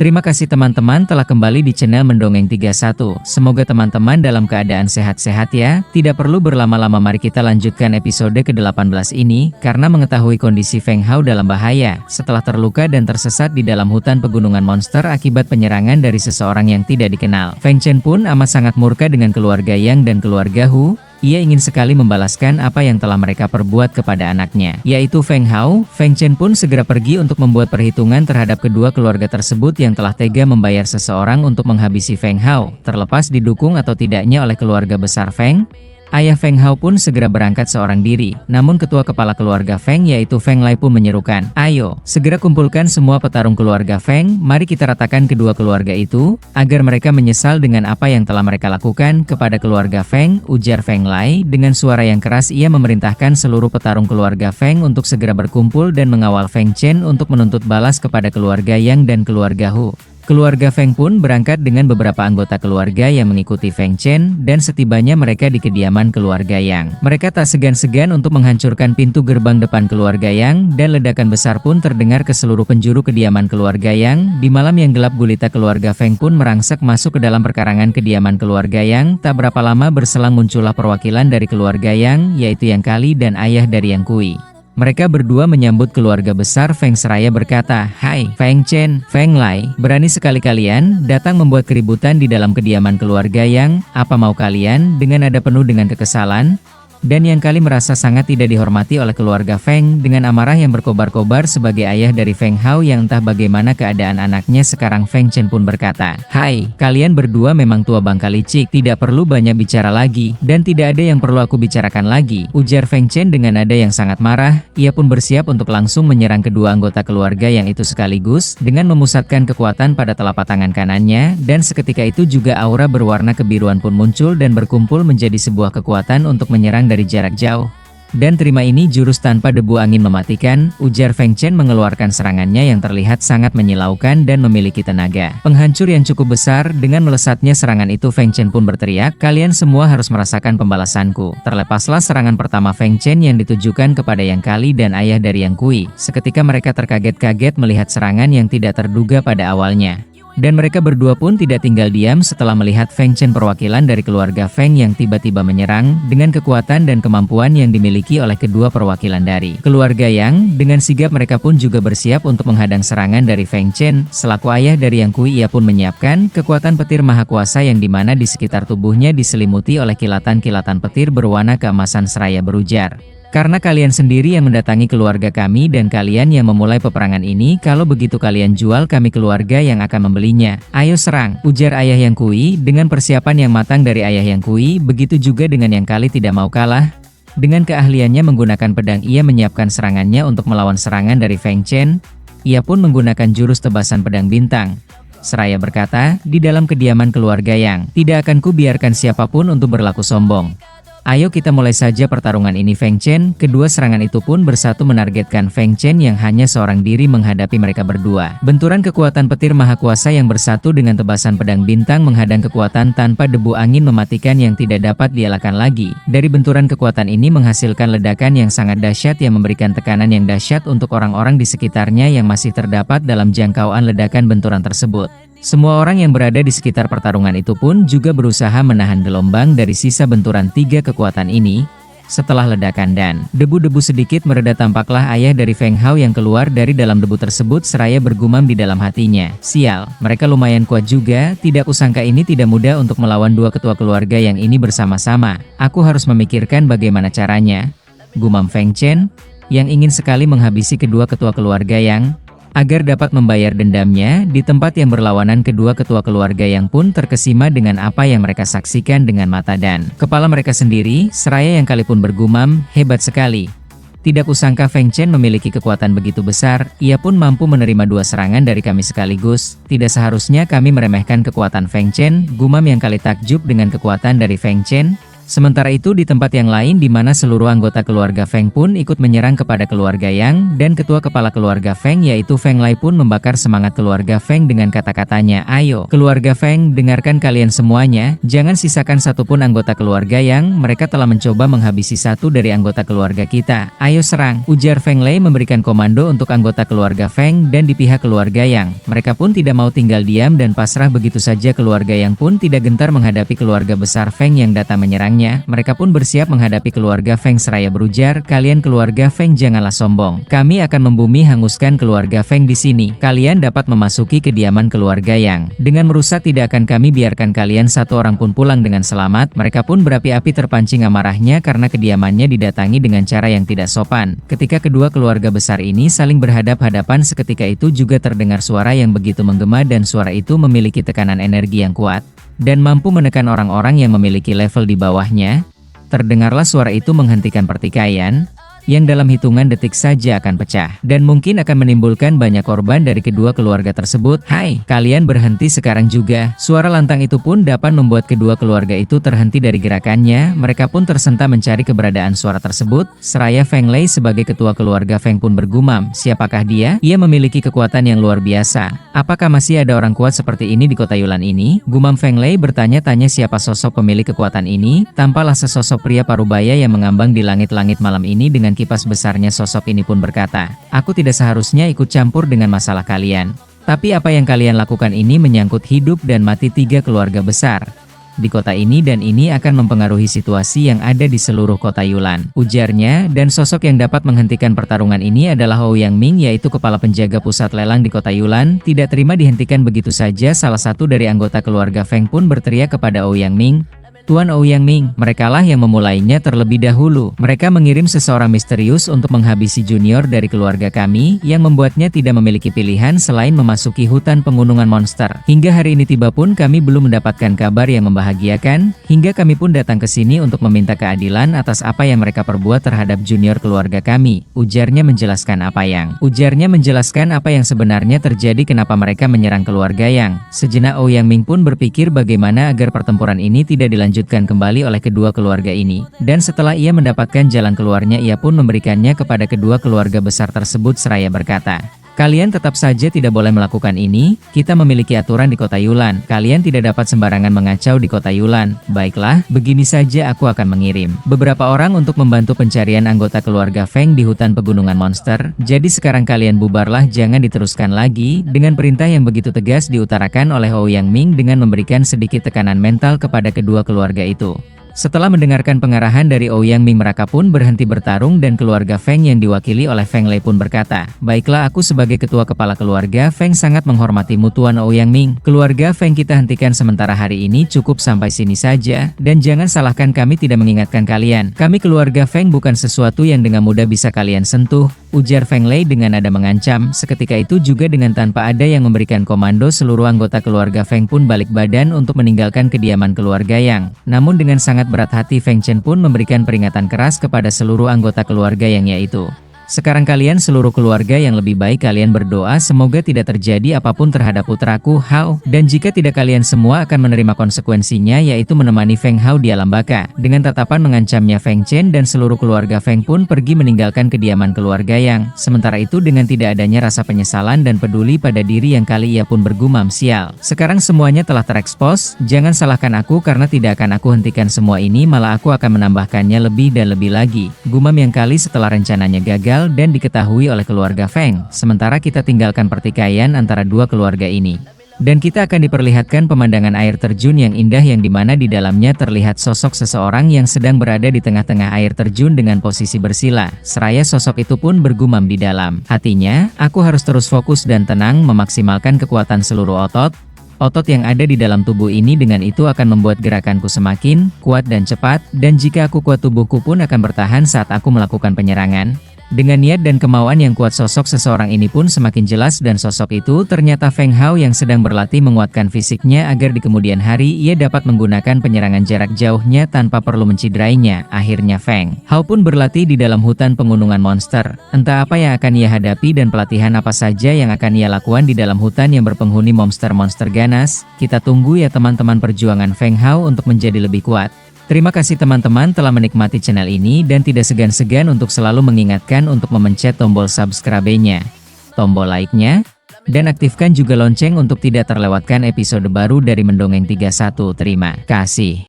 Terima kasih teman-teman telah kembali di channel Mendongeng 31. Semoga teman-teman dalam keadaan sehat-sehat ya. Tidak perlu berlama-lama, mari kita lanjutkan episode ke-18 ini. Karena mengetahui kondisi Feng Hao dalam bahaya setelah terluka dan tersesat di dalam hutan pegunungan monster akibat penyerangan dari seseorang yang tidak dikenal, Feng Chen pun amat sangat murka dengan keluarga Yang dan keluarga Hu. Ia ingin sekali membalaskan apa yang telah mereka perbuat kepada anaknya, yaitu Feng Hao. Feng Chen pun segera pergi untuk membuat perhitungan terhadap kedua keluarga tersebut yang telah tega membayar seseorang untuk menghabisi Feng Hao, terlepas didukung atau tidaknya oleh keluarga besar Feng. Ayah Feng Hao pun segera berangkat seorang diri, namun ketua kepala keluarga Feng yaitu Feng Lai pun menyerukan, "Ayo, segera kumpulkan semua petarung keluarga Feng, mari kita ratakan kedua keluarga itu, agar mereka menyesal dengan apa yang telah mereka lakukan kepada keluarga Feng," ujar Feng Lai. Dengan suara yang keras ia memerintahkan seluruh petarung keluarga Feng untuk segera berkumpul dan mengawal Feng Chen untuk menuntut balas kepada keluarga Yang dan keluarga Hu. Keluarga Feng pun berangkat dengan beberapa anggota keluarga yang mengikuti Feng Chen, dan setibanya mereka di kediaman keluarga Yang, mereka tak segan-segan untuk menghancurkan pintu gerbang depan keluarga Yang, dan ledakan besar pun terdengar ke seluruh penjuru kediaman keluarga Yang. Di malam yang gelap gulita, keluarga Feng pun merangsek masuk ke dalam perkarangan kediaman keluarga Yang. Tak berapa lama berselang muncullah perwakilan dari keluarga Yang, yaitu Yang Kali dan ayah dari Yang Kui. Mereka berdua menyambut keluarga besar Feng seraya berkata, "Hai, Feng Chen, Feng Lai, berani sekali kalian datang membuat keributan di dalam kediaman keluarga Yang. Apa mau kalian?" Dengan nada penuh dengan kekesalan. Dan Yang Kali merasa sangat tidak dihormati oleh keluarga Feng. Dengan amarah yang berkobar-kobar sebagai ayah dari Feng Hao yang entah bagaimana keadaan anaknya sekarang, Feng Chen pun berkata, "Hai, kalian berdua memang tua bangka licik, tidak perlu banyak bicara lagi, dan tidak ada yang perlu aku bicarakan lagi," ujar Feng Chen dengan nada yang sangat marah. Ia pun bersiap untuk langsung menyerang kedua anggota keluarga Yang itu sekaligus, dengan memusatkan kekuatan pada telapak tangan kanannya, dan seketika itu juga aura berwarna kebiruan pun muncul dan berkumpul menjadi sebuah kekuatan untuk menyerang dari jarak jauh. "Dan terima ini jurus tanpa debu angin mematikan," ujar Feng Chen mengeluarkan serangannya yang terlihat sangat menyilaukan dan memiliki tenaga penghancur yang cukup besar. Dengan melesatnya serangan itu, Feng Chen pun berteriak, "Kalian semua harus merasakan pembalasanku." Terlepaslah serangan pertama Feng Chen yang ditujukan kepada Yang Kali dan ayah dari Yang Kui. Seketika mereka terkaget-kaget melihat serangan yang tidak terduga pada awalnya. Dan mereka berdua pun tidak tinggal diam setelah melihat Feng Chen, perwakilan dari keluarga Feng, yang tiba-tiba menyerang dengan kekuatan dan kemampuan yang dimiliki oleh kedua perwakilan dari keluarga Yang. Dengan sigap mereka pun juga bersiap untuk menghadang serangan dari Feng Chen. Selaku ayah dari Yang Kui, ia pun menyiapkan kekuatan petir maha kuasa yang dimana di sekitar tubuhnya diselimuti oleh kilatan-kilatan petir berwarna keemasan seraya berujar, "Karena kalian sendiri yang mendatangi keluarga kami dan kalian yang memulai peperangan ini, kalau begitu kalian jual kami keluarga yang akan membelinya. Ayo serang," ujar ayah Yang Kui. Dengan persiapan yang matang dari ayah Yang Kui, begitu juga dengan Yang Kali tidak mau kalah. Dengan keahliannya menggunakan pedang, ia menyiapkan serangannya untuk melawan serangan dari Feng Chen. Ia pun menggunakan jurus tebasan pedang bintang, seraya berkata, "Di dalam kediaman keluarga Yang, tidak akan kubiarkan siapapun untuk berlaku sombong. Ayo kita mulai saja pertarungan ini, Feng Chen." Kedua serangan itu pun bersatu menargetkan Feng Chen yang hanya seorang diri menghadapi mereka berdua. Benturan kekuatan petir maha kuasa yang bersatu dengan tebasan pedang bintang menghadang kekuatan tanpa debu angin mematikan yang tidak dapat dielakkan lagi. Dari benturan kekuatan ini menghasilkan ledakan yang sangat dahsyat yang memberikan tekanan yang dahsyat untuk orang-orang di sekitarnya yang masih terdapat dalam jangkauan ledakan benturan tersebut. Semua orang yang berada di sekitar pertarungan itu pun juga berusaha menahan gelombang dari sisa benturan tiga kekuatan ini. Setelah ledakan dan debu-debu sedikit mereda, tampaklah ayah dari Feng Hao yang keluar dari dalam debu tersebut seraya bergumam di dalam hatinya, "Sial, mereka lumayan kuat juga. Tidak kusangka ini tidak mudah untuk melawan dua ketua keluarga yang ini bersama-sama. Aku harus memikirkan bagaimana caranya," gumam Feng Chen, yang ingin sekali menghabisi kedua ketua keluarga Yang agar dapat membayar dendamnya. Di tempat yang berlawanan, kedua ketua keluarga Yang pun terkesima dengan apa yang mereka saksikan dengan mata dan kepala mereka sendiri, seraya Yang Kali pun bergumam, "Hebat sekali. Tidak kusangka Feng Chen memiliki kekuatan begitu besar. Ia pun mampu menerima dua serangan dari kami sekaligus. Tidak seharusnya kami meremehkan kekuatan Feng Chen," gumam Yang Kali takjub dengan kekuatan dari Feng Chen. Sementara itu di tempat yang lain di mana seluruh anggota keluarga Feng pun ikut menyerang kepada keluarga Yang, dan ketua kepala keluarga Feng yaitu Feng Lei pun membakar semangat keluarga Feng dengan kata-katanya, "Ayo, keluarga Feng, dengarkan kalian semuanya, jangan sisakan satupun anggota keluarga Yang, mereka telah mencoba menghabisi satu dari anggota keluarga kita. Ayo serang," ujar Feng Lei memberikan komando untuk anggota keluarga Feng dan di pihak keluarga Yang. Mereka pun tidak mau tinggal diam dan pasrah begitu saja. Keluarga Yang pun tidak gentar menghadapi keluarga besar Feng yang datang menyerangnya. Mereka pun bersiap menghadapi keluarga Feng seraya berujar, "Kalian keluarga Feng janganlah sombong. Kami akan membumi hanguskan keluarga Feng di sini. Kalian dapat memasuki kediaman keluarga Yang. Dengan merusak tidak akan kami biarkan kalian satu orang pun pulang dengan selamat." Mereka pun berapi-api terpancing amarahnya karena kediamannya didatangi dengan cara yang tidak sopan. Ketika kedua keluarga besar ini saling berhadap-hadapan, seketika itu juga terdengar suara yang begitu menggema dan suara itu memiliki tekanan energi yang kuat dan mampu menekan orang-orang yang memiliki level di bawahnya. Terdengarlah suara itu menghentikan pertikaian yang dalam hitungan detik saja akan pecah, dan mungkin akan menimbulkan banyak korban dari kedua keluarga tersebut. "Hai, kalian berhenti sekarang juga!" Suara lantang itu pun dapat membuat kedua keluarga itu terhenti dari gerakannya. Mereka pun tersentak mencari keberadaan suara tersebut. Seraya Feng Lei sebagai ketua keluarga Feng pun bergumam, "Siapakah dia? Ia memiliki kekuatan yang luar biasa. Apakah masih ada orang kuat seperti ini di kota Yulan ini?" Gumam Feng Lei bertanya-tanya siapa sosok pemilik kekuatan ini. Tampaklah sesosok pria parubaya yang mengambang di langit-langit malam ini. Dengan kipas besarnya sosok ini pun berkata, "Aku tidak seharusnya ikut campur dengan masalah kalian. Tapi apa yang kalian lakukan ini menyangkut hidup dan mati tiga keluarga besar di kota ini, dan ini akan mempengaruhi situasi yang ada di seluruh kota Yulan," ujarnya. Dan sosok yang dapat menghentikan pertarungan ini adalah Ouyang Ming, yaitu kepala penjaga pusat lelang di kota Yulan. Tidak terima dihentikan begitu saja, salah satu dari anggota keluarga Feng pun berteriak kepada Ouyang Ming, "Tuan Ouyang Ming, merekalah yang memulainya terlebih dahulu. Mereka mengirim seseorang misterius untuk menghabisi junior dari keluarga kami, yang membuatnya tidak memiliki pilihan selain memasuki hutan pegunungan monster. Hingga hari ini tiba pun kami belum mendapatkan kabar yang membahagiakan, hingga kami pun datang ke sini untuk meminta keadilan atas apa yang mereka perbuat terhadap junior keluarga kami," ujarnya menjelaskan apa yang sebenarnya terjadi, kenapa mereka menyerang keluarga Yang. Sejenak Ouyang Ming pun berpikir bagaimana agar pertempuran ini tidak dilanjutkan kembali oleh kedua keluarga ini, dan setelah ia mendapatkan jalan keluarnya, ia pun memberikannya kepada kedua keluarga besar tersebut seraya berkata, "Kalian tetap saja tidak boleh melakukan ini. Kita memiliki aturan di kota Yulan. Kalian tidak dapat sembarangan mengacau di kota Yulan. Baiklah, begini saja, aku akan mengirim beberapa orang untuk membantu pencarian anggota keluarga Feng di hutan pegunungan monster. Jadi sekarang kalian bubarlah, jangan diteruskan lagi." Dengan perintah yang begitu tegas diutarakan oleh Ouyang Ming dengan memberikan sedikit tekanan mental kepada kedua keluarga itu. Setelah mendengarkan pengarahan dari Ouyang Ming, mereka pun berhenti bertarung dan keluarga Feng yang diwakili oleh Feng Lei pun berkata, "Baiklah, aku sebagai ketua kepala keluarga Feng sangat menghormatimu Tuan Ouyang Ming. Keluarga Feng kita hentikan sementara hari ini, cukup sampai sini saja, dan jangan salahkan kami tidak mengingatkan kalian. Kami keluarga Feng bukan sesuatu yang dengan mudah bisa kalian sentuh," ujar Feng Lei dengan nada mengancam. Seketika itu juga dengan tanpa ada yang memberikan komando, seluruh anggota keluarga Feng pun balik badan untuk meninggalkan kediaman keluarga Yang. Namun dengan sangat berat hati Feng Chen pun memberikan peringatan keras kepada seluruh anggota keluarga Yang, yaitu, "Sekarang kalian seluruh keluarga yang lebih baik kalian berdoa semoga tidak terjadi apapun terhadap putraku Hao, dan jika tidak kalian semua akan menerima konsekuensinya, yaitu menemani Feng Hao di alam baka." Dengan tatapan mengancamnya, Feng Chen dan seluruh keluarga Feng pun pergi meninggalkan kediaman keluarga Yang. Sementara itu dengan tidak adanya rasa penyesalan dan peduli pada diri yang kali, ia pun bergumam, "Sial, sekarang semuanya telah terekspos. Jangan salahkan aku karena tidak akan aku hentikan semua ini, malah aku akan menambahkannya lebih dan lebih lagi," gumam yang kali setelah rencananya gagal dan diketahui oleh keluarga Feng. Sementara kita tinggalkan pertikaian antara dua keluarga ini, dan kita akan diperlihatkan pemandangan air terjun yang indah, yang dimana di dalamnya terlihat sosok seseorang yang sedang berada di tengah-tengah air terjun dengan posisi bersila. Seraya sosok itu pun bergumam di dalam hatinya, "Aku harus terus fokus dan tenang, memaksimalkan kekuatan seluruh otot yang ada di dalam tubuh ini. Dengan itu akan membuat gerakanku semakin kuat dan cepat, dan jika aku kuat, tubuhku pun akan bertahan saat aku melakukan penyerangan." Dengan niat dan kemauan yang kuat, sosok seseorang ini pun semakin jelas, dan sosok itu ternyata Feng Hao yang sedang berlatih menguatkan fisiknya agar di kemudian hari ia dapat menggunakan penyerangan jarak jauhnya tanpa perlu menciderainya. Akhirnya Feng Hao pun berlatih di dalam hutan pegunungan monster. Entah apa yang akan ia hadapi dan pelatihan apa saja yang akan ia lakukan di dalam hutan yang berpenghuni monster-monster ganas. Kita tunggu ya teman-teman perjuangan Feng Hao untuk menjadi lebih kuat. Terima kasih teman-teman telah menikmati channel ini dan tidak segan-segan untuk selalu mengingatkan untuk memencet tombol subscribe-nya, tombol like-nya, dan aktifkan juga lonceng untuk tidak terlewatkan episode baru dari Mendongeng 31. Terima kasih.